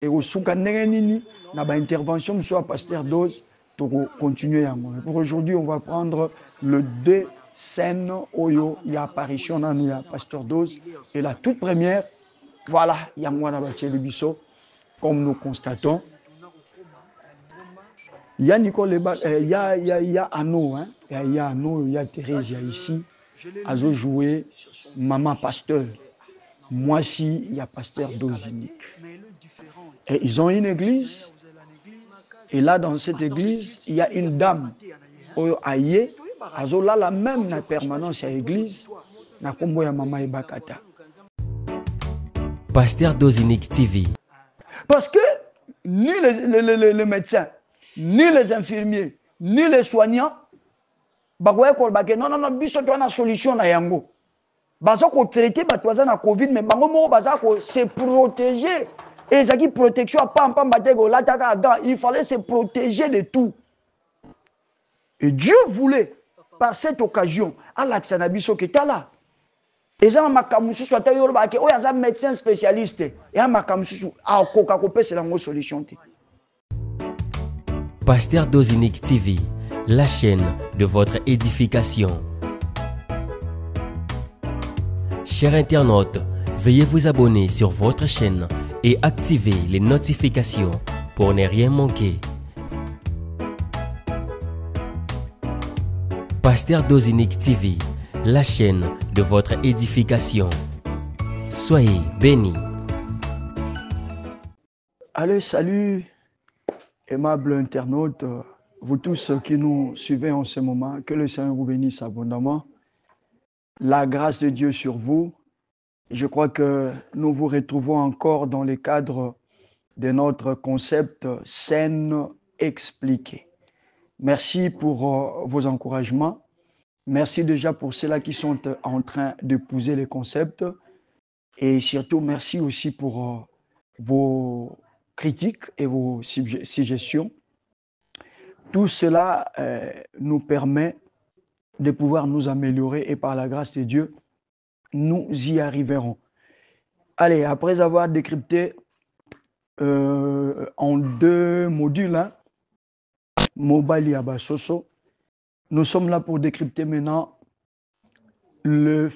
et au soukanenini na ba intervention soit pasteur Dose pour continuer. Pour aujourd'hui, on va prendre le deux scènes oyo il y a apparition dans il y a pasteur Dose et la toute première voilà, il y a moi dans Bisso comme nous constatons. Il y a Nicole, il y a Anno, hein, il y a Anno, il y a Thérèse ici, Azo joué Maman Pasteur. Moi aussi, il y a Pasteur Dozinique. Et ils ont une église. Et là, dans cette église, il y a une dame. Aïe, Azo là, la même na permanence à l'église, na kombo ya Mama Ebakata. Pasteur Dozinique TV. Parce que ni les médecins, ni les infirmiers, ni les soignants, non, biso to na solution na yango. Baza ko traiter batwaza na Covid mais bango mo baza ko se protéger et ça qui protection pas batego lataka gant, il fallait se protéger de tout. Et Dieu voulait par cette occasion à la biso que là. Et ça makamusu soit yoroba ke oya médecin spécialiste et makamusu a koka ko pese la solution. Pasteur Dozinique TV, la chaîne de votre édification. Chers internautes, veuillez vous abonner sur votre chaîne et activer les notifications pour ne rien manquer. Pasteur Dozinique TV, la chaîne de votre édification. Soyez bénis. Allez, salut, aimables internautes, vous tous qui nous suivez en ce moment, que le Seigneur vous bénisse abondamment. La grâce de Dieu sur vous. Je crois que nous vous retrouvons encore dans le cadre de notre concept scène expliquée. Merci pour vos encouragements. Merci déjà pour ceux-là qui sont en train d'épouser les concepts. Et surtout, merci aussi pour vos critiques et vos suggestions. Tout cela nous permet de pouvoir nous améliorer et par la grâce de Dieu, nous y arriverons. Allez, après avoir décrypté en deux modules, hein, Mobali Abasoso, nous sommes là pour décrypter maintenant le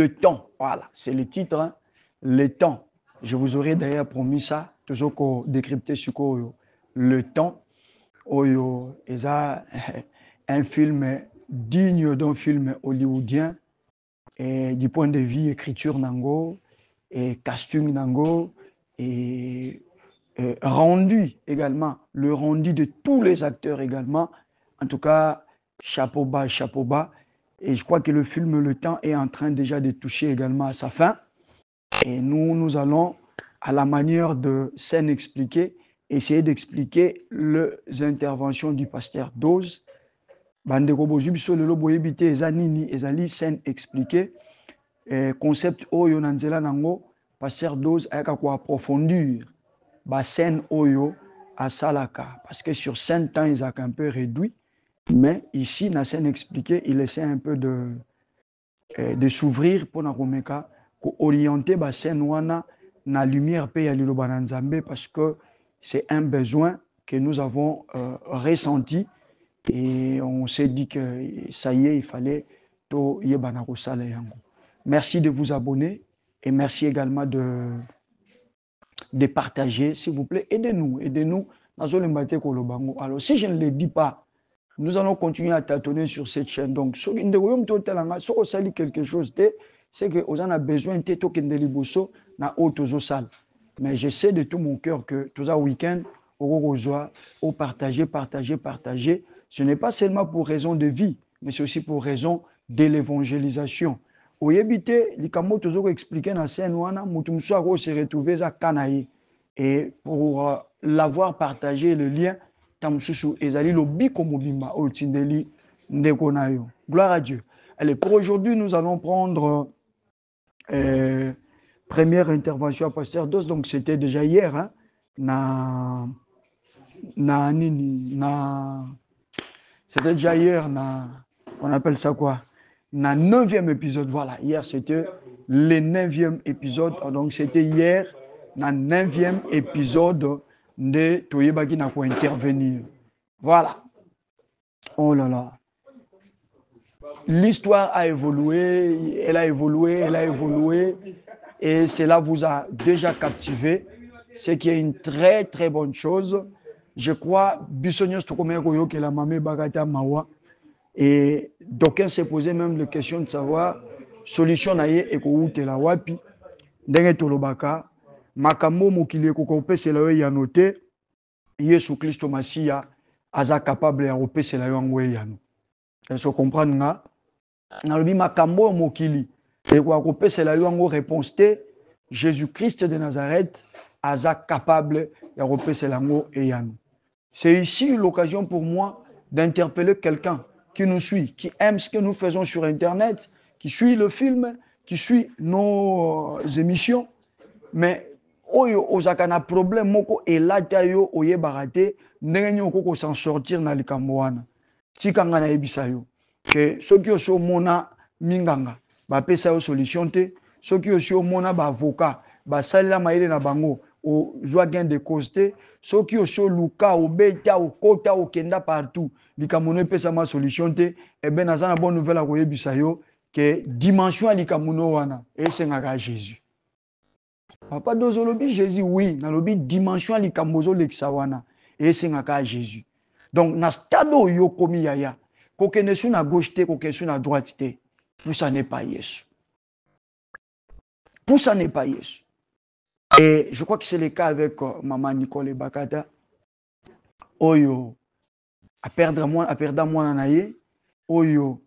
temps. Voilà, c'est le titre, hein, le temps. Je vous aurais d'ailleurs promis ça, toujours qu'on décrypter sur le temps. Oyo, et ça, un film digne d'un film hollywoodien, et du point de vue écriture nango, et costume nango, et rendu également, le rendu de tous les acteurs également. En tout cas, chapeau bas, chapeau bas. Et je crois que le film Le Temps est en train déjà de toucher également à sa fin. Et nous allons, à la manière de scène expliquée, essayer d'expliquer les interventions du pasteur Dose. Bandeko bozubiso lelo boyebite ezanini ezali scène expliquée. Concept oyo nanzela nango pasteur Dose ayaka ko approfondir ba scène oyo à salaka parce que sur scène temps ils ont un peu réduit mais ici na scène expliquée il essaie un peu de s'ouvrir pour na komeka ko orienter ba scène wana na lumière pe ya liloba na Nzambe parce que c'est un besoin que nous avons ressenti et on s'est dit que ça y est, il fallait to yebana kosala yango. Merci de vous abonner et merci également de partager, s'il vous plaît. Aidez-nous. Alors, si je ne le dis pas, nous allons continuer à tâtonner sur cette chaîne. Donc, si on sali quelque chose, c'est que vous en avez besoin de salle. Mais je sais de tout mon cœur que tout ça week-end, au partager. Ce n'est pas seulement pour raison de vie, mais c'est aussi pour raison de l'évangélisation. Au yébite, les camots toujours expliqué dans scène wana, mutumso se retrouver à Kanaï. Et pour l'avoir partagé le lien, tamsusu ezali lobi komubima o tindeli ndekonayo. Gloire à Dieu. Allez, pour aujourd'hui, nous allons prendre première intervention à pasteur Dose. Donc c'était déjà hier, hein, c'était déjà hier, on appelle ça quoi? Na 9e épisode, voilà. Hier, c'était le 9e épisode. Donc, c'était hier, na 9e épisode de Toyebaki na ko intervenir. Voilà. Oh là là. L'histoire a évolué, elle a évolué, elle a évolué, et cela vous a déjà captivé, ce qui est une très très bonne chose. Je crois, Bissonios Tokomeko que la mamé Bagata Mawa, et d'aucuns se posaient même la question de savoir, solution naïe et koute la wapi, dengue tolobaka, makambo mokili kokope c'est là ya noté, Yesu Christo Masia, aza capable ya opé c'est là yangwe yano. Est-ce que vous comprenez nga? Nalobi makambo mokili, et quoi kopé c'est là yango réponse te, Jésus-Christ de Nazareth, aza capable ya opé c'est là et yano. C'est ici l'occasion pour moi d'interpeller quelqu'un qui nous suit, qui aime ce que nous faisons sur Internet, qui suit le film, qui suit nos émissions. Mais oyo ozakana problème moko elata yo oye barate ndenge oko s'en sortir na likambo wana. Tikanga na ebisa yo que ceux qui sont mona minganga ba pesa yo solution te, ceux qui sont mona ba avocat ba salela maile na bango o joie gain de cause te, ceux qui sont luka o beta o kota o kenda partout likambo no pesa ma solution te, et ben na bonne nouvelle a ko ebisa yo que dimension likambo no wana et sengaka Jésus. Papa dozolobi Jésus oui, na lobi dimension likambozo leksawana et sengaka Jésus. Donc na stade yo komi yaya, kokene sur na gauche te, kokene sur na droite te, tout ça n'est pas Yesu. Tout ça n'est pas Yesu. Et je crois que c'est le cas avec maman Nicole Bakata. Oyo à perdre moi naye, oyo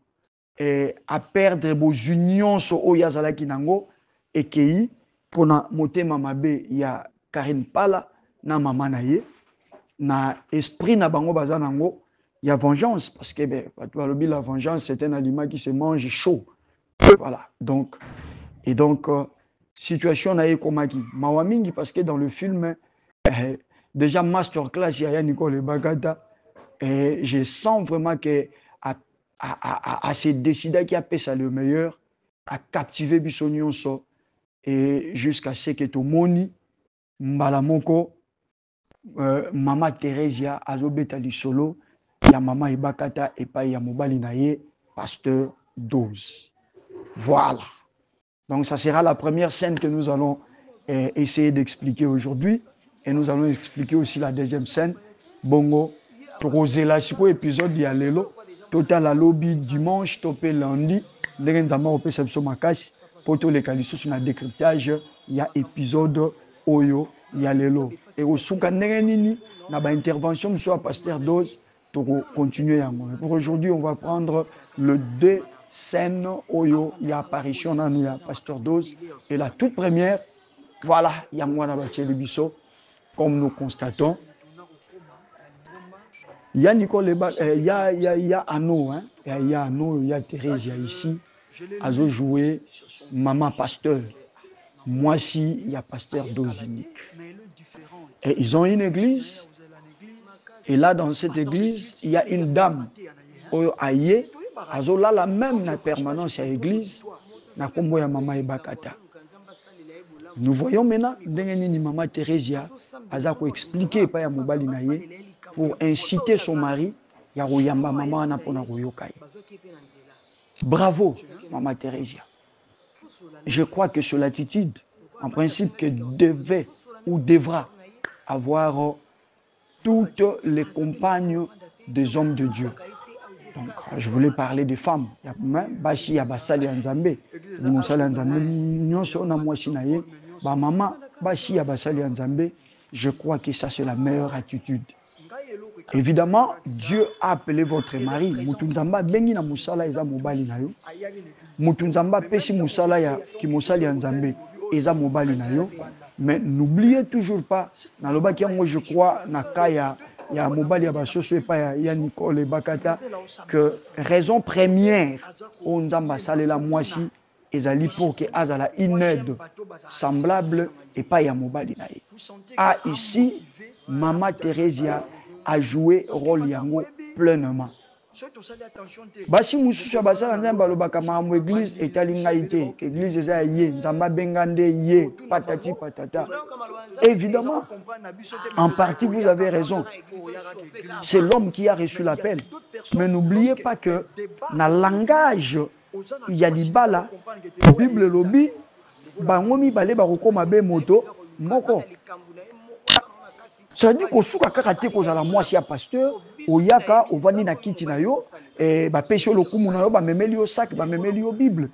et à perdre vos unions so oyazala kinango et kei pona motema mabe ya Karine Pala na mama naye na esprit na bango bazanango ya vengeance parce que ben la vengeance c'est un aliment qui se mange chaud. Voilà. Donc situation naye komaki mawamingi parce que dans le film déjà masterclass ya Nicole Bagata et je sens vraiment que à se décider qui a fait ça le meilleur, à captiver Bissonion so et jusqu'à ce que tout moni mbalamoko mama Theresia azobeta li solo ya mama Ibakata et pas ya mobali naye pasteur 12. Voilà. Donc ça sera la première scène que nous allons essayer d'expliquer aujourd'hui et nous allons expliquer aussi la deuxième scène. Bongo Rosela siko épisode ya lelo total la lobby dimanche topé lundi ndenge nzamba opé sepso makasi poto le kaliso sur na décryptage ya épisode oyo ya lelo et osuka ndenge nini na ba intervention soit pasteur Dose pour continuer yango. Pour aujourd'hui on va prendre le deux scènes oyo ya apparition na ya pasteur Dose et la toute première voilà ya mwana ba biso comme nous constatons. Il y a Nicole, il y a Anno, hein? Il y a Anno, il y a Thérèse ici. Ils ont joué Maman Pasteur. Moi aussi, il y a Pasteur Dozinique. Et ils ont une église. Et là, dans cette église, il y a une dame. Aïe, ils ont là la même permanence à l'église. Na kombo ya Maman Ibakata. Nous voyons maintenant, Maman Thérèse a expliqué par ya mobali naye pour inciter son mari ya royamba maman na pona royokai. Bravo Maman Thérèse. Je crois que sur l'attitude en principe que devait ou devra avoir toutes les compagnes des hommes de Dieu. Donc je voulais parler des femmes. Bashi ya basali ya Nzambe. Ni mosala ya Nzambe nyonso na mwasi na ye. Ba maman bashi ya basali ya Nzambe. Je crois que ça c'est la meilleure attitude. Évidemment, Dieu a appelé votre mari. Mutunzamba bengi na musala eza mobali na yo. Mutunzamba pesi musala ya ki musali ya Nzambe eza mobali na yo. Mais n'oubliez toujours pas na lobaki yango je crois na kaya ya mobali ya basoso et pas ya Nicole Bakata que raison première on Nzamba salela mwasi ezali pour que azala une aide semblable et pas ya mobali na ye. Ah ici Maman Thérèse a joué rôle yango pleinement. basi mususu ya basala nzambe balobaka makambo église etali ngai te, église eza ya ye, nzambe abenga nde ye, patati patata. Évidemment, en partie vous avez raison, c'est l'homme qui a reçu l'appel, mais n'oubliez pas que dans le langage il y a libala, Bible lobi bango mibale bakokoma be moto moko. Ça dit que suka kaka te kozala mwasi ya pasteur oyaka ovandi na kiti na yo ba pesho lokumu na yo ba memeli yo sac ba memeli yo Bible.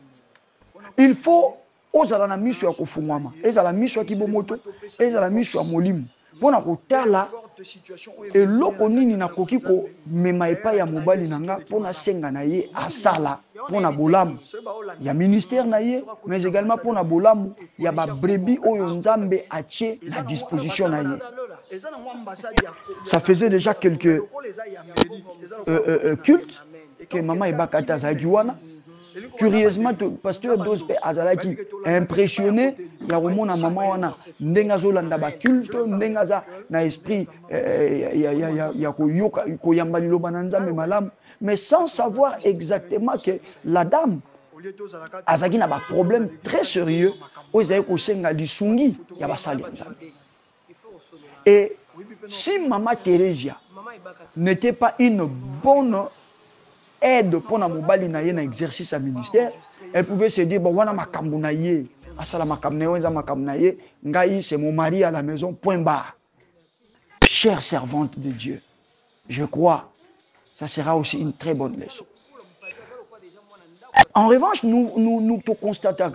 Il faut ozala na miso ya kofungwama, ezala miso ya kibomoto, ezala miso ya molimo. Pona kotala eloko nini nakoki ko mema epai ya mobali nanga pona senga na ye asala pona bolamu ya ministère na ye, mais également pona bolamu ya ba brebis oyo nzambe atie na disposition na ye. Ça faisait déjà quelques cultes que maman Ebakata Zagiwana. Curieusement, pasteur Dospe Azalaki impressionné, il y a au na maman wana ndenga zolanda ba culte, ndenga za na esprit ya koyoka koyamba liloba na nzambe malamu, mais sans savoir exactement que la dame azaki na ba problème très sérieux ozaye ko senga lisungi ya basali nzambe. Et si Maman Thérésia n'était pas une bonne aide pour na mobali na ye na exercice à ministère, elle pouvait se dire bon wana makambu na ye asala makambu na ye za makambu na ye ngai c'est mon mari à la maison point barre. Chère servante de Dieu, je crois ça sera aussi une très bonne leçon. En revanche, nous constatons,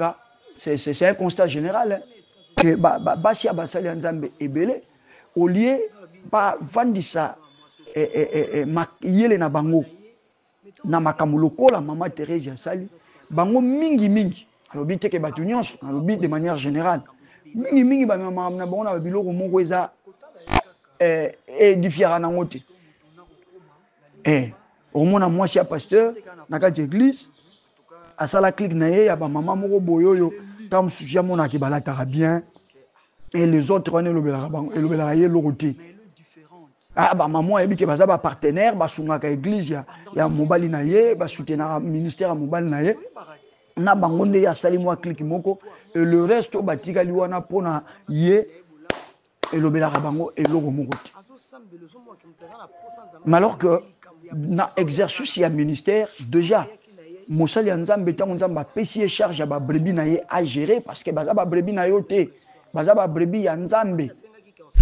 c'est un constat général, que Basia Basali Nzambe ebele au lieu ba vandisa yele na bango na makambo lokola Maman Thérèse Sali bango mingi alobi te ke batu nyonso alobi de manière générale mingi ba na bango na biloko moko eza édifiera na ngote au mona mwasi ya pasteur na kati église asala clique na ye ya ba maman moko boyoyo tam suja mona ki balataka bien et les autres on elobela ye lokote. Ah bah maman ebi ke baza ba partenaire ba sunga ka église ya mobali na ye ba soutenir ministère mobali na ye na bango nde ya sali mwa clique moko et le reste batika liwana pona ye elobela bango eloko moko te. Mais alors que na exercice ya ministère déjà mosali nzambe tango nzamba pesi charge ya ba brebis na ye à gérer parce que baza ba brebis na yo te baza ba brebis ya nzambe.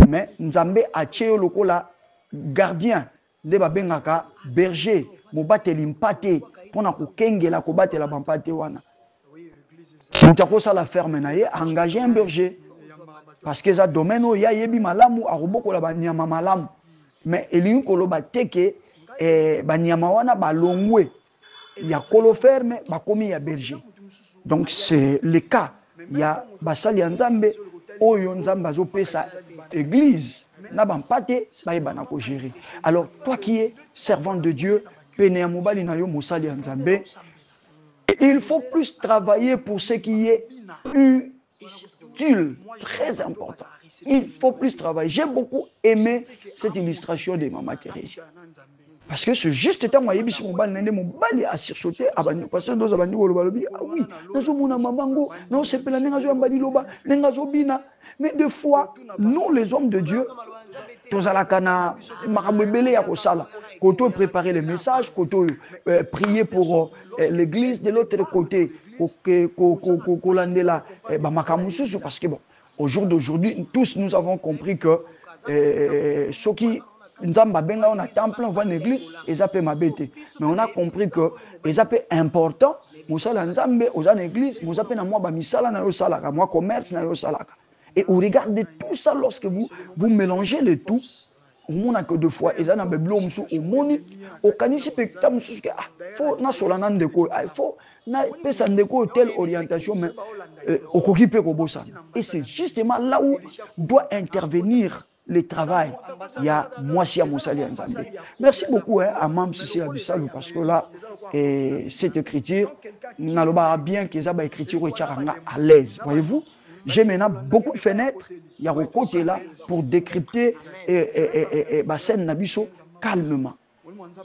Mais nzambe atie lokola gardien de babengaka berger mobateli mpate pona kokengela kobatela bampate wana mutako sala ferme na ye engager un berger parce que ça domaine o ya yebi malamu akobokola banyama malamu mais elingi koloba teke banyama wana balongwe ya kolo ferme bakomi ya berger. Donc c'est le cas ya basali ya nzambe oyo nzambe azopesa église na bampate baeba na ko gérer. Alors toi qui es servant de Dieu pene ya mobali na yo mosali ya nzambe, il faut plus travailler pour ce qui est utile, très important. Il faut plus travailler. J'ai beaucoup aimé cette illustration de Maman Thérèse. Parce que ce juste temps, moi, je suis mobile à sursauter. Parce que nous avons dit, ah oui, nous avons dit, mamango, non, c'est pas la bina. Mais des fois, nous, les hommes de Dieu, tous à la cana, marabébélé à Kosala, quand on préparer les messages, quand on prier pour l'église de l'autre côté, parce que bon, au jour d'aujourd'hui, tous nous avons compris que ceux qui Nzamba benga on a temple on va en église et ça peut m'abêter mais on a compris que et ça peut important musala nzambe aux en église vous appelez na moi ba misala na yo salaka moi commerce na yo salaka et vous regardez tout ça lorsque vous mélangez les tout on a que deux fois et ça na beblo musu au moni au kanisi pekta musu que faut na solana ndeko faut na pesa ndeko telle orientation mais au kokipe ko bossa et c'est justement là où doit intervenir le travail, il y a Moissia Moussali Nzambe. Merci beaucoup à Mam Sissi Abissalou parce que là, cette écriture, n'a bien que ça, écriture est à l'aise. Voyez-vous, j'ai maintenant beaucoup de fenêtres, il y a un côté là pour décrypter scène Nabiso calmement.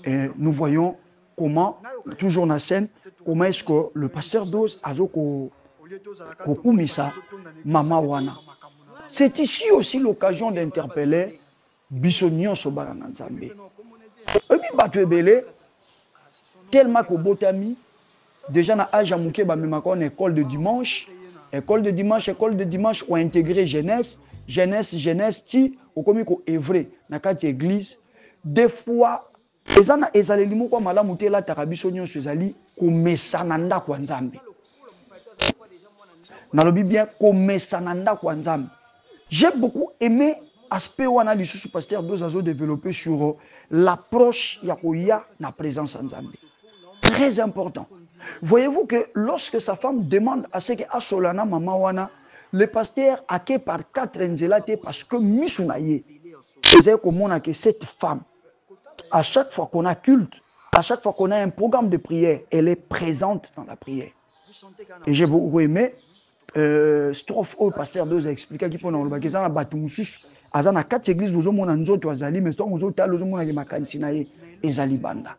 Et nous voyons comment, toujours dans la scène, comment est-ce que le pasteur Dose a kokumisa Mama Wana. C'est ici aussi l'occasion d'interpeller Bissonion Sobarana Nzambe. Et puis, Batouebele, tellement que Botami, déjà dans l'âge à Mouké, école de dimanche, ont intégré jeunesse, ti, au comique vrai, dans quatre églises. Des fois, ezali limo kwa malamu te la tarabiso nyonso ezali komesana ndako ya Nzambe. Nalobi bien komesana ndako ya Nzambe. J'ai beaucoup aimé aspect wana lisusu pasteur Dose azo développé sur l'approche ya koya na présence en Nzambe. Très important. Voyez-vous que lorsque sa femme demande à ce que Asolana Mama Wana, le pasteur a que par 4 nzelate parce que misunaye. C'est comme que cette femme, à chaque fois qu'on a culte, à chaque fois qu'on a un programme de prière, elle est présente dans la prière. Et j'ai beaucoup aimé strophe au pasteur Dose a expliqué qu'il faut dans le bac ça na batumusus azana 4 églises nous omona nzoto azali mais to nous otalo omona ke makanisi na ye ezali banda.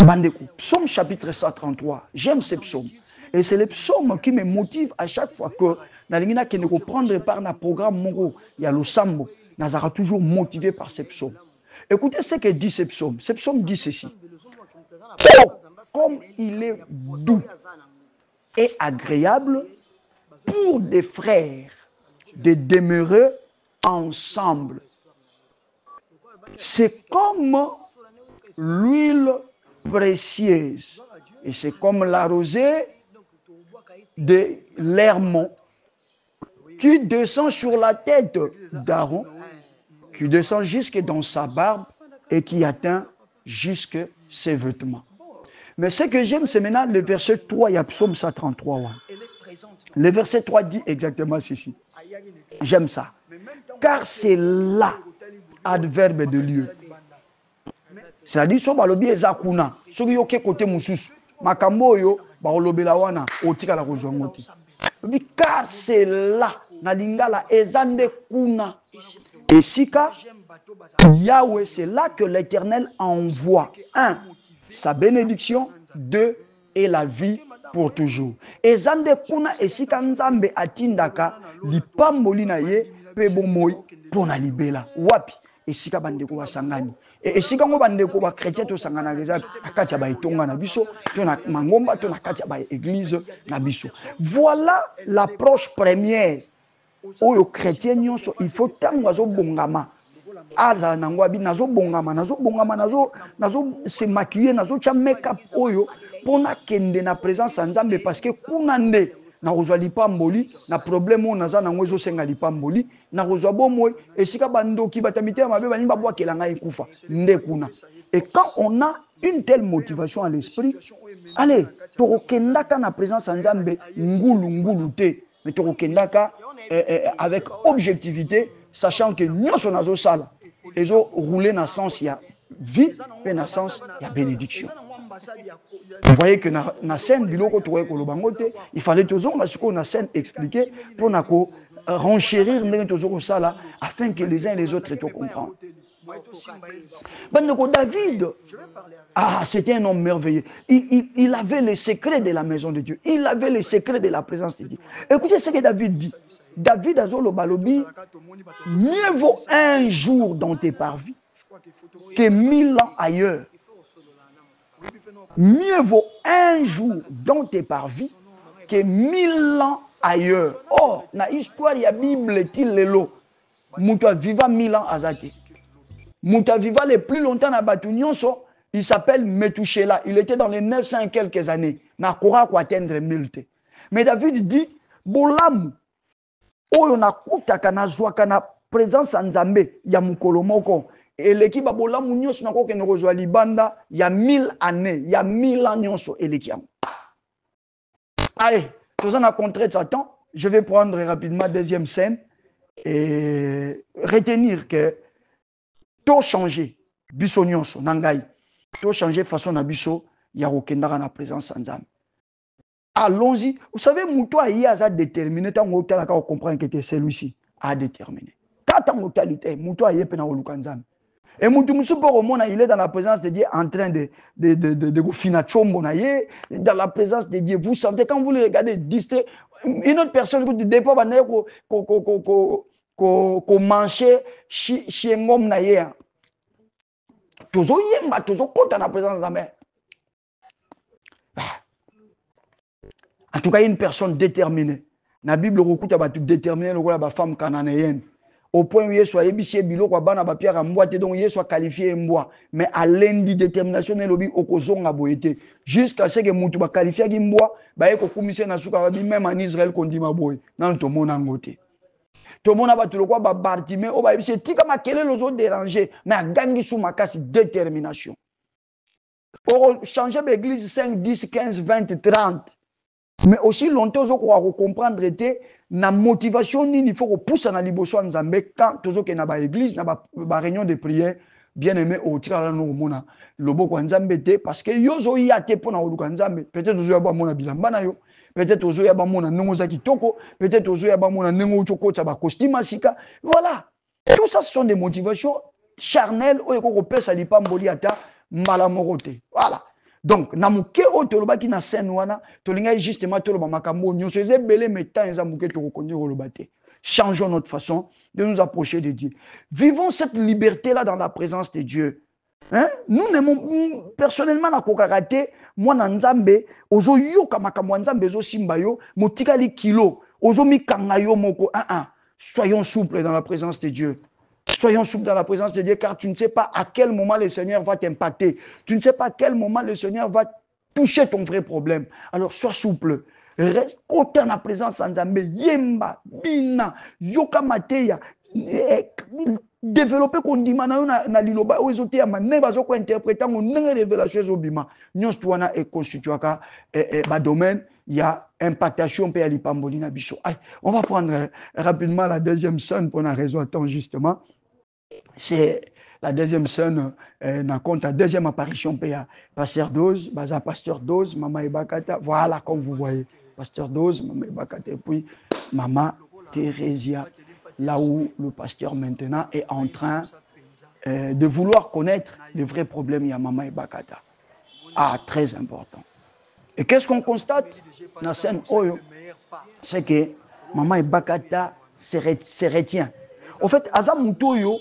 Bandeko, psaume chapitre 133, j'aime ces psaumes. Et c'est les psaumes qui me motivent à chaque fois que Nalingina qui ne prendre part dans programme Moro, il y a le Sambo, Nazara toujours motivé par ces psaumes. Écoutez ce que dit ces psaumes. Ces psaumes dit ceci. Oh, comme il est doux et agréable pour des frères de demeurer ensemble. C'est comme l'huile précieuse et c'est comme la rosée de l'Hermon qui descend sur la tête d'Aaron, qui descend jusque dans sa barbe et qui atteint jusque ses vêtements. Mais ce que j'aime, c'est maintenant le verset 3, il y a Psaume 133. Ouais. Le verset 3 dit exactement ceci. J'aime ça. Car c'est là, adverbe de lieu. C'est-à-dire, si on a ezakuna, si on a côté musus, makambo yo, ba olobela wana, otika la rejoindre. Car c'est là, na lingala ezande kuna. Et sika, Yahweh, c'est là que l'Éternel envoie, 1, sa bénédiction, 2, et la vie pour toujours. Ezande kuna esika nzambe atindaka, lipamboli na ye, pebo moi, pona libela. Wapi, esika bandeko basangani. Et si quand on va chrétien to sangana reza akati ba itonga na biso to na mangomba to na kati ba église na biso. Voilà l'approche première. Oyo chrétien nyonso il faut tango azo bongama. Aza nangwa bi nazo bongama nazo se maquiller nazo cha make-up oyo pona kende na présence ya Nzambe parce que kuna nde na kozwa lipamboli na problème on naza nango ezo senga lipamboli na kozwa bomoi esika bandoki batamite mabe bani babwakela ngai kufa nde kuna. Et quand on a une telle motivation à l'esprit, allez tokendaka na présence ya Nzambe ngulu te mais tokendaka avec objectivité sachant que nyonso nazo sala ezo rouler na sens ya vie et na sens ya bénédiction. Vous voyez que dans la scène, il fallait toujours la scène expliquer pour renchérir afin que les uns et les autres comprennent. David, c'était un homme merveilleux. Il avait les secrets de la maison de Dieu. Il avait les secrets de la présence de Dieu. Écoutez ce que David dit. David Azolo Balobi, mieux vaut un jour dans tes parvis que 1000 ans ailleurs. Mieux vaut un jour dans tes parvis que 1000 ans ailleurs. Oh, dans l'histoire de la Bible, Mouta viva 1000 ans azate. Mouta viva le plus longtemps dans Batounionso, il s'appelle Metouchela. Il était dans les 900 et quelques années. Na kora ko atteindre 1000. Mais David dit, Bolam, oyo na kutaka na zwaka na présence en Nzambe ya mukolo moko. Et l'équipe a bola mounios na ko ke nozwa libanda il y a 1000 années, il y a 1000 ans nyonso et l'équipe. Allez, tout ça na contre Satan, je vais prendre rapidement deuxième scène et retenir que tout changer biso nyonso nangai. Tout changer façon na biso ya kokendaka na présence en Nzambe. Allons-y. Vous savez, Moutoua y a déterminé tant que tu comprends que c'est celui-ci à déterminer. Quand tu as Moutoua y a pena olukanzam. Et il est dans la présence de Dieu en train de dans la présence de Dieu. Vous sentez, quand vous le regardez distrait, une autre personne vous dit, dépôt qu'on mangeait chez un homme naïe. Toujours yemba, toujours compte dans la présence de la mère. En tout cas, une personne déterminée. La Bible recoute à déterminer la femme cananéenne. Au point où il soit ébissé, bilo, quoi, bana, pierre, en boîte, donc il soit qualifié en bois. Mais à lundi, détermination, il y a au cozon à boité. Jusqu'à ce que Moutou va qualifier en bois, bah, il y a commissaire Nasuka, même en Israël, qu'on dit ma boy. Dans le monde en côté. Tout le monde a battu le quoi, bah, Bartimé, oh, bah, c'est tika ma quel est les autres dérangés, mais à gagner sous ma casse, détermination. Pour changer l'église 5, 10, 15, 20, 30. Mais aussi longtemps, je crois comprendre était la motivation, il faut qu'on pousse dans l'Iboso en Zambé quand toujours qu'il y a l'église, il y a une réunion de prière, bien aimé au tir no mona le boko Nzambé parce que yozo y a te pour na Nzambé peut-être ozo ya ba mona bilamba na yo peut-être ozo ya ba mona nengo za kitoko peut-être ozo ya ba mona nengo choko tsa ba costume sika voilà tout ça ce sont des motivations charnelles o eko ko pesa lipamboli ata mbala morote voilà. Donc, namuke o tolobaki na scène wana, tolinga justement toloba makambo nyonso ezebele metan ezamuke tokokonde kolobate. Changeons notre façon de nous approcher de Dieu. Vivons cette liberté-là dans la présence de Dieu. Hein? Nous n'aimons personnellement na kokakate, moi na nzambe, ozo yoka makambo nzambe zo simba yo, motikali kilo, ozo mikanga yo moko. Soyons souples dans la présence de Dieu. Soyons souples dans la présence de Dieu, car tu ne sais pas à quel moment le Seigneur va t'impacter. Tu ne sais pas à quel moment le Seigneur va toucher ton vrai problème. Alors sois souple. Reste côté dans la présence de Nzambe. Yemba, bina, yoka mateya. Développer qu'on dit na liloba ou ezote ya maneba zo ko interpréter on nenge révélation zobima. Nyos tuana e constituer ka ba domaine il y a impactation pe ali pamboli na biso. On va prendre rapidement la deuxième scène pour la raison temps justement. C'est la deuxième scène, dans compte la deuxième apparition PA. Pasteur Dose, Baza Pasteur Dose, Maman Ibakata, voilà comme vous voyez. Pasteur Dose, Maman Ibakata, et puis Maman Thérésia, là où le pasteur maintenant est en train de vouloir connaître les vrais problèmes, il y a Maman Ibakata. Très important. Et qu'est-ce qu'on constate dans la scène Oyo? C'est que Maman Ibakata se retient. En fait, Azamutoyo,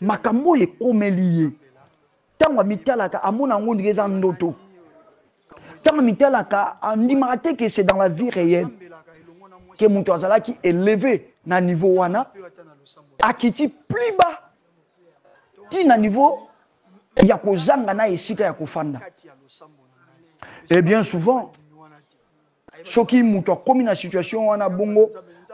makambo est comme lié. Tant mitalaka amona ngondre za ndoto. Tant mitalaka andimate que c'est dans la vie réelle que muto azala qui est élevé na niveau wana akiti plus bas ti na niveau ya kozanga na esika ya kofanda. Et bien souvent soki muto komi na situation wana bongo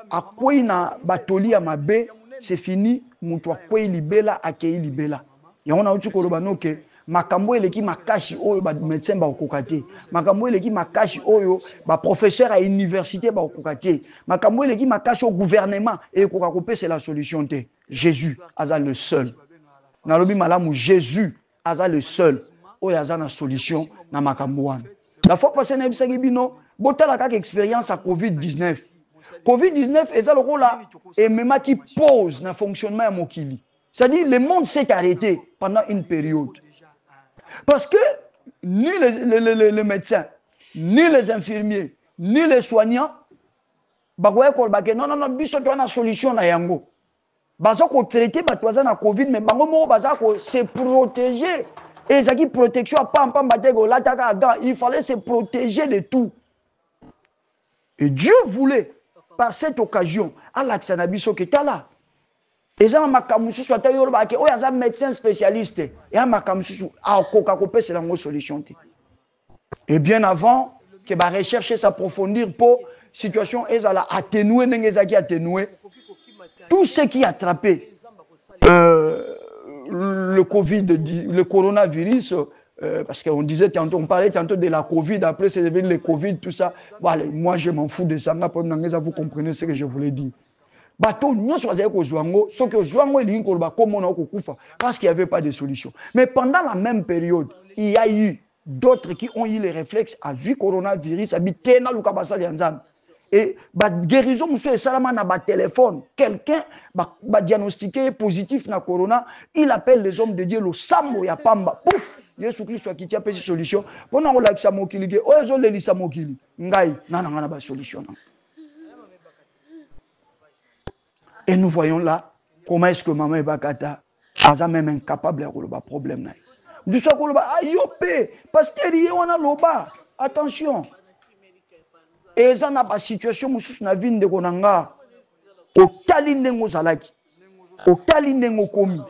akwei na batoli ya mabe c'est fini. Mutu akwei libela akei libela yango uti koloba noke makambo eleki makashi oyo ba médecin ba okokate makambo eleki makashi oyo ba professeur à université ba okokate makambo eleki makashi au gouvernement et koka kopesa la solution te. Jésus aza le seul nalobi malamu Jésus aza le seul oyo aza na solution na makambo wana. La fois passée na bisaki bino botala kaka expérience à COVID-19. COVID-19 est le rôle et même qui pose dans le fonctionnement à Mokili. C'est-à-dire le monde s'est arrêté pendant une période. Parce que ni les médecins, ni les infirmiers, ni les soignants, non, biso to na solution na yango. Bazo ko traiter batwaza na Covid mais bango mo baza ko se protéger. Et ça qui protection pas batego lataka gant, il fallait se protéger de tout. Et Dieu voulait par cette occasion, Allah Tsanabiso qui est là. Et ça, makamusu soit tailleur qui est un médecin spécialiste. Et un makamusu a coca-copé, c'est la meilleure solution. Et bien avant, que va rechercher s'approfondir pour situation et ça atténuer, atténuer tout ce qui a attrapé le Covid, le coronavirus. Parce qu'on disait tantôt, on parlait tantôt de la Covid, après c'est devenu le Covid, tout ça. Voilà, moi je m'en fous de ça. Vous comprenez ce que je voulais dire. Bateau, nous choisissons que Zouango, ce que Zouango est dit comme on a parce qu'il n'y avait pas de solution. Mais pendant la même période, il y a eu d'autres qui ont eu les réflexes à vu coronavirus, habité dans le Kabasa Yanzam. Et guérison, monsieur, Salama n'a pas téléphone. Quelqu'un va diagnostiquer positif na corona. Il appelle les hommes de Dieu, le Sambo ya Pamba. Pouf! Jésus Christ soit qui tient une solution. Pendant qu'on a ça mokili, oh ils ont les ça mokili. Ngai, n'a pas solution. Et nous voyons là comment est-ce que maman Bakata a même incapable de résoudre le problème. Du soir qu'on va ayopé parce que on a loba. Attention. Et ça n'a pas situation mususu na vie de konanga. O talindengo zalaki. O talindengo komi.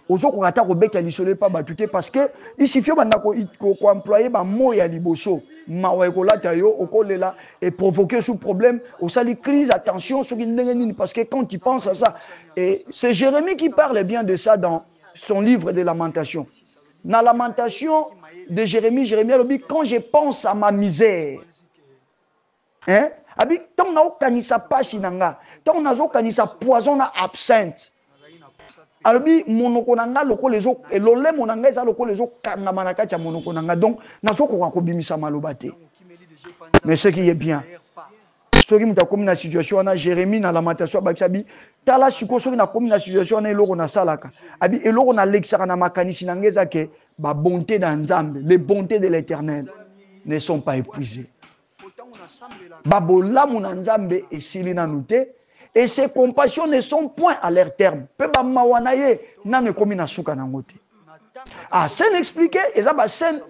Ozo ko ata ko beka lisole pa batute parce que il suffit banda ko employer ba mo ya liboso. Mawa ko lata yo okolela et provoquer ce problème au sali crise attention sur parce que quand tu penses à ça et c'est Jérémie qui parle bien de ça dans son livre de lamentation. Dans la lamentation de Jérémie, Jérémie a dit quand je pense à ma misère. Hein? Abi tant na okanisa pasi nanga, tant na okanisa poison na absinthe. Albi monoko nanga loko les autres et lolé monanga eza loko les autres kanga manaka tia monoko nanga donc na soko ko bimisa malobate. Mais ce qui est bien. Soki muta komi na situation na Jérémie na lamentation baksabi tala siko soki na komi na situation na eloko na salaka. Abi eloko na lexaka na makanisi nangeza ke ba bonté dans Nzambe, les bontés de l'Éternel ne sont pas épuisées. Babola mon Nzambe et silina nute. Et ces compassions ne sont point à leur terme. Ah, c'est expliqué. Et ça,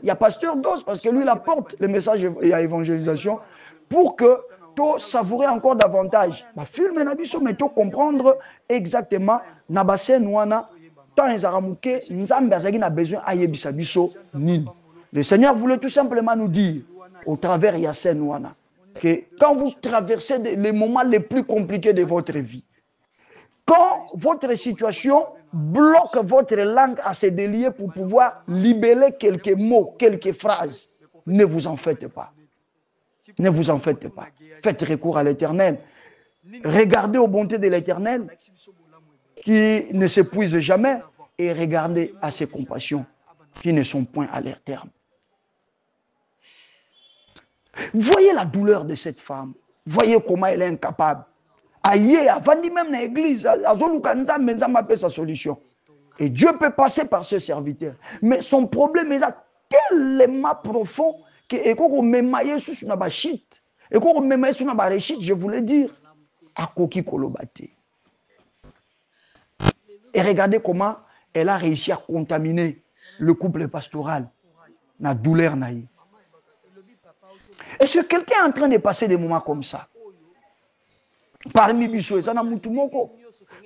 il y a pasteur Dos, parce que lui, il apporte le message et à évangélisation pour que tu savourer encore davantage. Film mais tu comprendre exactement Nabasen Wana, tant ils aramuke, Nzambe a besoin ayebisa biso nini. Le Seigneur voulait tout simplement nous dire, au travers Yasen Wana, que quand vous traversez les moments les plus compliqués de votre vie, quand votre situation bloque votre langue à se délier pour pouvoir libérer quelques mots, quelques phrases, ne vous en faites pas. Ne vous en faites pas. Faites recours à l'Éternel. Regardez aux bontés de l'Éternel qui ne s'épuisent jamais et regardez à ses compassions qui ne sont point à leur terme. Voyez la douleur de cette femme. Voyez comment elle est incapable. Aïe, avant même dans l'église, sa solution. Et Dieu peut passer par ce serviteur. Mais son problème est là, tellement profond que et quand on m'émaille sur une bachite, et quand on m'émaille sur une bachite, je voulais dire, à Koki Kolobate. Et regardez comment elle a réussi à contaminer le couple pastoral. La douleur naïe. Est-ce que quelqu'un est en train de passer des moments comme ça? Parmi biso, ça na mutu moko.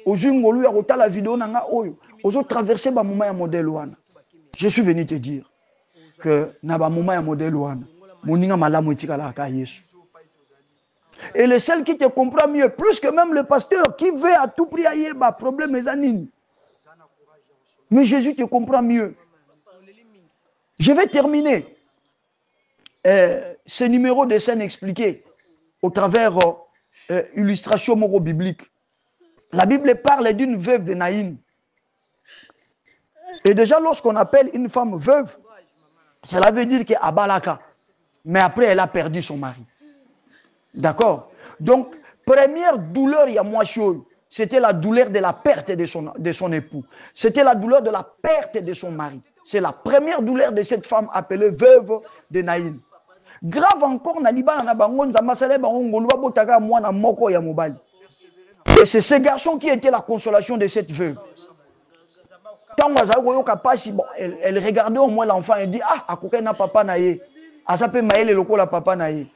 Ozungolu ya kota la vidéo nanga oyo. Ozo traverser ba moment ya modèle wana. Je suis venu te dire que na ba moment ya modèle wana. Moninga malamu etikala ka Yesu. Et le seul qui te comprend mieux, plus que même le pasteur qui veut à tout prix ailler ba problème ezanini. Mais Jésus te comprend mieux. Je vais terminer ce numéro de scène expliqué au travers illustration moro-biblique. La Bible parle d'une veuve de Naïm. Et déjà, lorsqu'on appelle une femme veuve, cela veut dire qu'elle a balaka. Mais après, elle a perdu son mari. D'accord? Donc, première douleur, il y a moi chose. C'était la douleur de la perte de son époux. C'était la douleur de la perte de son mari. C'est la première douleur de cette femme appelée veuve de Naïm. Grave encore, et c'est ce garçon qui était la consolation de cette veuve. Tant elle regardait au moins l'enfant et dit, ah, à quoi n'a papa naïe, à ça peut maïle le la papa naïe.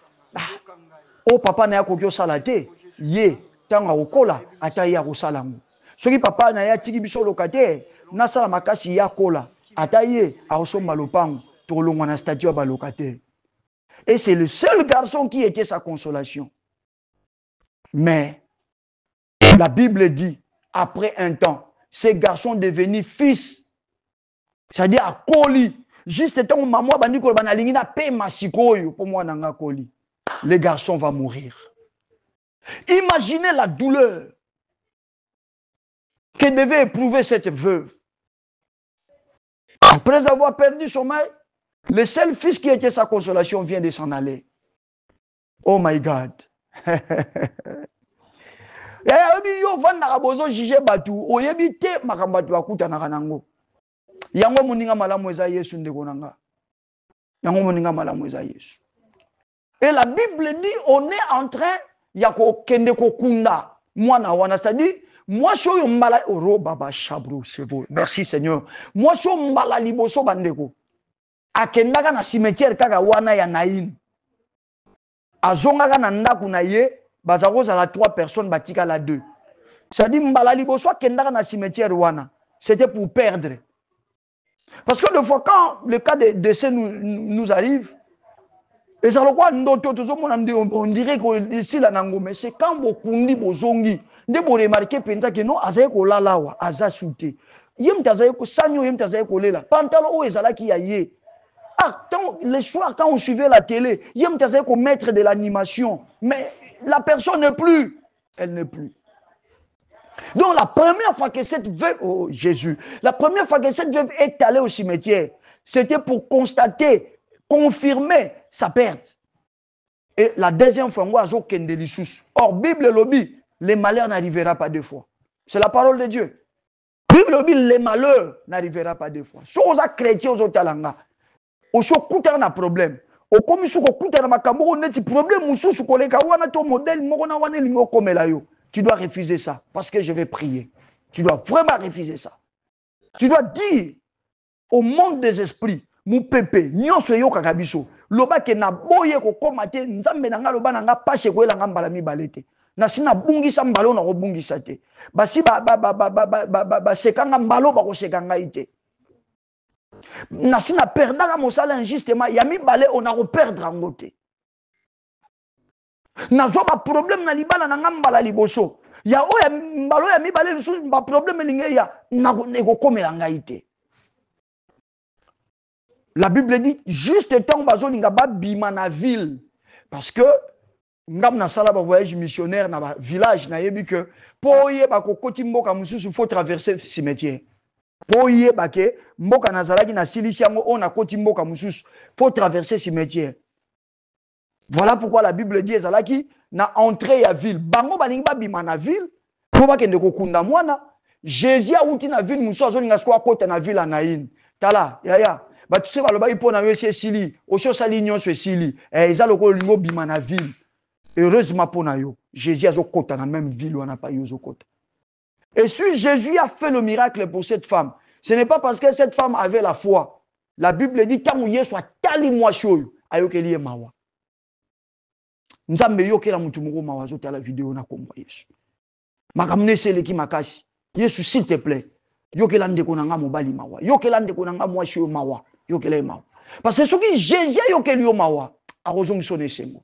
Oh papa naïe kokyo salate, ye, tant à okola, à taïa au salam. Ce qui papa naïe tiki biso locataire, na sala makasi ya kola, à taïe à osoma lopang, pour le mona statue à locataire. Et c'est le seul garçon qui était sa consolation. Mais la Bible dit, après un temps, ce garçon devenu fils. C'est-à-dire à Koli. Juste tant que maman bandi ko banalingi na pe masikoyo pour moi nanga Koli. Le garçon va mourir. Imaginez la douleur que devait éprouver cette veuve. Après avoir perdu son mari, le seul fils qui était sa consolation vient de s'en aller. Oh my God. Yo vanda bozo juger batu oyebi te makambo batu akutanaka nango. Yango moninga malamu eza Yesu ndeko nanga. Yango moninga malamu eza Yesu. Et la Bible dit on est en train ya ko kende ko kunda mwana wana, c'est-à-dire moi so yo mbala oro baba chabru c'est beau. Merci Seigneur. Moi so mbala liboso bandeko. Akendaka na cimetière kaka wana ya Naïn. Azongaka na ndaku na ye bazako za la 3 personnes batika la 2. C'est-à-dire mbala liboso akendaka na cimetière wana, c'était pour perdre. Parce que des fois quand le cas de décès nous arrive, et ça le quoi on dirait que ici la nango, mais c'est quand bokundi bozongi de bo remarquer penza que non azaye ko lalawa aza souté yem tazaye ko sanyo yem tazaye ko lela pantalon o ezala ki ya ye. Ah, le soir quand on suivait la télé yem tazaye ko mettre de l'animation, mais la personne n'est plus, elle n'est plus. Donc la première fois que cette veuve, oh Jésus, la première fois que cette veuve est allée au cimetière, c'était pour constater, confirmer sa perte. Et la deuxième fois, moi, j'ai Kendelissus. Or, Bible lobby, les malheurs n'arrivera pas 2 fois. C'est la parole de Dieu. Bible lobby, les malheurs n'arrivera pas 2 fois. Chose à chrétien aux talanga. Au so kuta na problème. Au komisu ko kuta na makambo on est problème mususu ko leka wana to modèle moko na wana lingo komela yo. Tu dois refuser ça parce que je vais prier. Tu dois vraiment refuser ça. Tu dois dire au monde des esprits, mon pépé, nyonso yo kakabiso. Loba ke na boye ko komate nzambe na nga loba na nga pashe ko elanga mbala mibalete. Na sina bungisa mbalo na ko bungisa te. Basi ba sekanga mbalo ba ko sekanga ite. Na sina perdaka mosala injustement ya mibale on a ko perdre en te. Nazo ba problème na libala na ngambala liboso. Ya oya mbalo ya mibale lisu ba problème linge ya na ko komela ngai te. La Bible dit juste temps bazo linga ba bima na ville parce que ngam na sala ba voyage missionnaire na ba village na yebi que po yeba ko koti mboka mususu faut traverser cimetière. Po yeba ke mboka nazalaki na silisi yango on a koti mboka mususu faut traverser cimetière. Voilà pourquoi la Bible dit ezalaki na entrée ya ville. Bango balingi ba bima na ville po ba kende ko kunda mwana. Jésus a uti na ville mususu azolinga sko akota na ville Naïn. Tala yaya ba tu sais baloba ipo na yo sili osho sali nyonso sili eza lokolo lingo bima na ville. Heureusement pour yo Jésus azokota na même ville wana pa yo zokota. Et si Jésus a fait le miracle pour cette femme, ce n'est pas parce que cette femme avait la foi. La Bible dit quand Yesu atali mwasho ayokeli mawa. Nzambe yokela mutu moko mawa zotala vidéo na komba Yesu. Makamne seleki makasi. Yesu s'il te plaît, yokela ndeko nanga mobali mawa. Yokela ndeko nanga mwasho mawa. Yokela mawa. Parce que ce que Jésus yokeli yo mawa, arozong sonne sengo.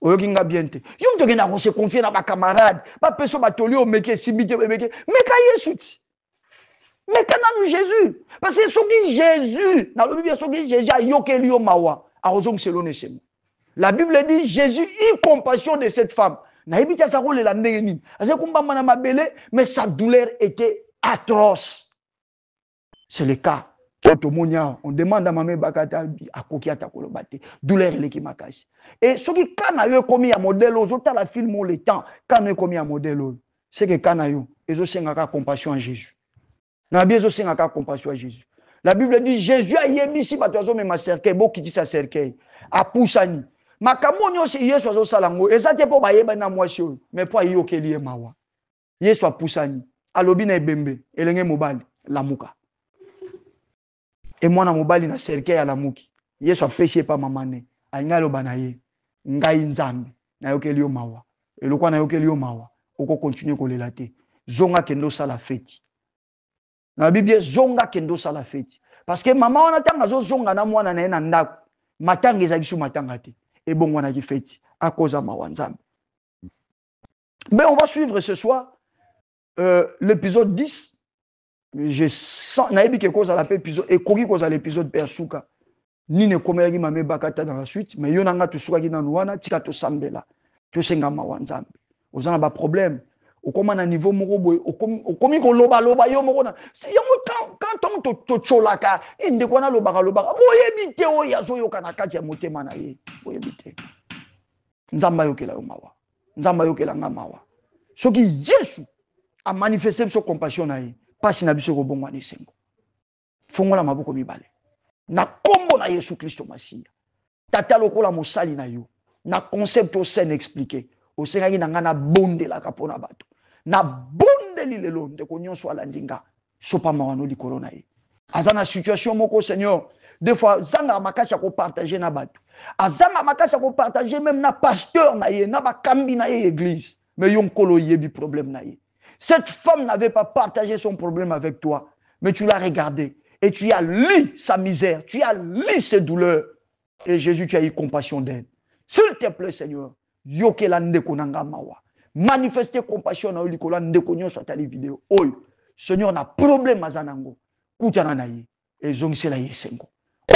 Oyokinga biente. Yum to gena ko se confier na ba camarade, ba peso ba tolio meke simite meke. Meka Yesu ti. Meka na Jésus. Parce que ce que Jésus, na lo Bible so que Jésus yokeli yo mawa, arozong selone sengo. La Bible dit Jésus eut compassion de cette femme. Na ebita sa role la ndengeni. Ase kumba mana mabele, mais sa douleur était atroce. C'est le cas. On demande à Mamé Bakata à Kokiata Kolobate, douleur et makasi. Et ce qui a commis un modèle, aux autres la film le temps, quand on a commis un modèle, c'est que quand ils ont compassion à Jésus. La Bible a compassion à Jésus. La Bible dit Jésus a yébi si batozo me ma cercueil, bo kiti sa cercueil, a poussani. Makamoni aussi Yesu azo salango, ezate po ba yeba na mwasho, mais po ayo keli mawa. Yesu a poussani, alobi na ebembe, elenge mobali, lamuka. Et moi na mobali na cercueil à la muki. Yesu a péché pas mamane. Aingalo banaye. Ngai nzambe. Na yokeli yo mawa. Et le quoi na yokeli yo mawa. Oko continuer ko lelate. Zonga kendo sala feti. Na Bible zonga kendo sala feti. Parce que maman on attend zo zonga na mwana na ena ndako. Matanga ezaki su matanga te. Et bon wana ki feti. À cause de mawa nzambe. Mais on va suivre ce soir l'épisode 10. Je sens naïbi que cause à la épisode et koki cause à l'épisode persuka ni ne komelaki mame bakata dans la suite mais yonanga to suka ki na nuana tika to sambela to senga mawanzambe ozana ba problème okoma na niveau moko boy okomi ko loba yo moko na c'est yango quand on to cholaka inde kona loba boyebi te o yazo yoka na kati ya motema na ye boyebi te Nzamba yokela yo mawa. Nzamba yokela nga mawa. Soki Yesu a manifesté sa compassion na ye, pasi na biso ko bongwa ni sengo. Fongola maboko mibale. Na kombo na Yesu Kristo Masiya. Tata lokola mosali na yo. Na concept au sen expliqué. Au senga na nga na bonde la kapona bato. Na bonde li lelo ndeko nyonso ala ndinga. Sopa mawano li corona ye. Azana situation moko Seigneur. Des fois zanga makasi ko partager na bato. Azanga makasi ko partager même na pasteur na ye, na ba kambi na ye église. Mais yon kolo yebi problème na ye. Cette femme n'avait pas partagé son problème avec toi, mais tu l'as regardé et tu as lu sa misère, tu as lu ses douleurs. Et Jésus, tu as eu compassion d'elle. S'il te plaît, Seigneur, yokela ndeko nanga mawa. Manifestez compassion na olikola ndeko nyonso atali vidéo. Oy, Seigneur na problème azanango. Kutana na ye et zongisela yesengo.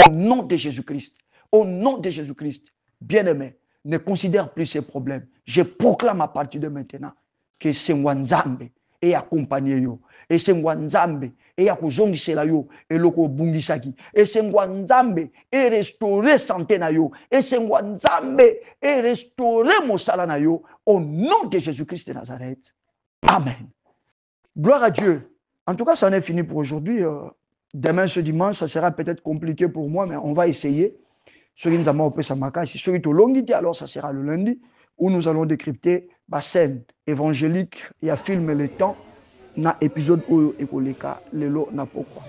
Au nom de Jésus-Christ, au nom de Jésus-Christ, bien-aimé, ne considère plus ces problèmes. Je proclame à partir de maintenant que c'est Nzambe et accompagner yo. Et c'est Nzambe et akuzongisela yo et loko bungisaki. Et c'est Nzambe et restaurer santé na yo. Et c'est Nzambe et restaurer mosala na yo au nom de Jésus-Christ de Nazareth. Amen. Gloire à Dieu. En tout cas, ça en est fini pour aujourd'hui. Demain, ce dimanche, ça sera peut-être compliqué pour moi, mais on va essayer. Si alors ça sera le lundi où nous allons décrypter la scène évangélique et à filmer le temps dans l'épisode où Ekoleka Lelo n'a pas quoi.